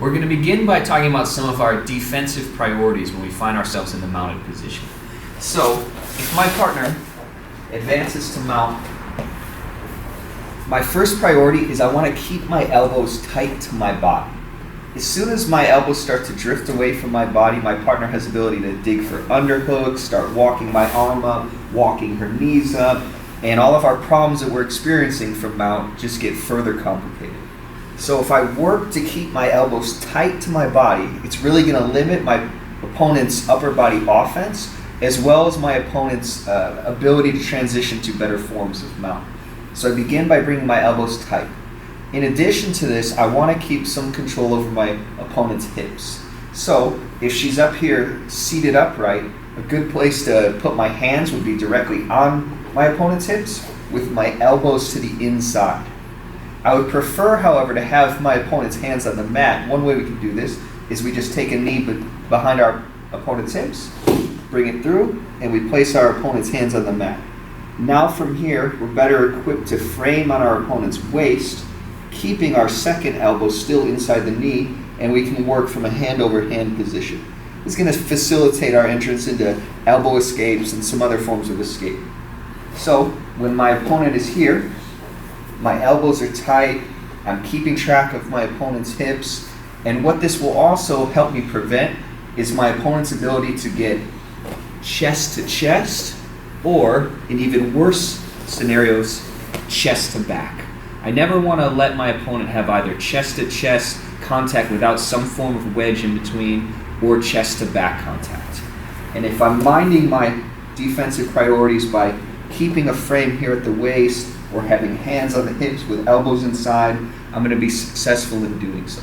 We're going to begin by talking about some of our defensive priorities when we find ourselves in the mounted position. So, if my partner advances to mount, my first priority is I want to keep my elbows tight to my body. As soon as my elbows start to drift away from my body, my partner has the ability to dig for underhooks, start walking my arm up, walking her knees up, and all of our problems that we're experiencing from mount just get further complicated. So if I work to keep my elbows tight to my body, it's really going to limit my opponent's upper body offense as well as my opponent's ability to transition to better forms of mount. So I begin by bringing my elbows tight. In addition to this, I want to keep some control over my opponent's hips. So if she's up here seated upright, a good place to put my hands would be directly on my opponent's hips with my elbows to the inside. I would prefer, however, to have my opponent's hands on the mat. One way we can do this is we just take a knee behind our opponent's hips, bring it through, and we place our opponent's hands on the mat. Now from here, we're better equipped to frame on our opponent's waist, keeping our second elbow still inside the knee, and we can work from a hand-over-hand position. It's going to facilitate our entrance into elbow escapes and some other forms of escape. So when my opponent is here, my elbows are tight, I'm keeping track of my opponent's hips, and what this will also help me prevent is my opponent's ability to get chest to chest, or in even worse scenarios, chest to back. I never want to let my opponent have either chest to chest contact without some form of wedge in between, or chest to back contact. And if I'm minding my defensive priorities by keeping a frame here at the waist or having hands on the hips with elbows inside, I'm going to be successful in doing so.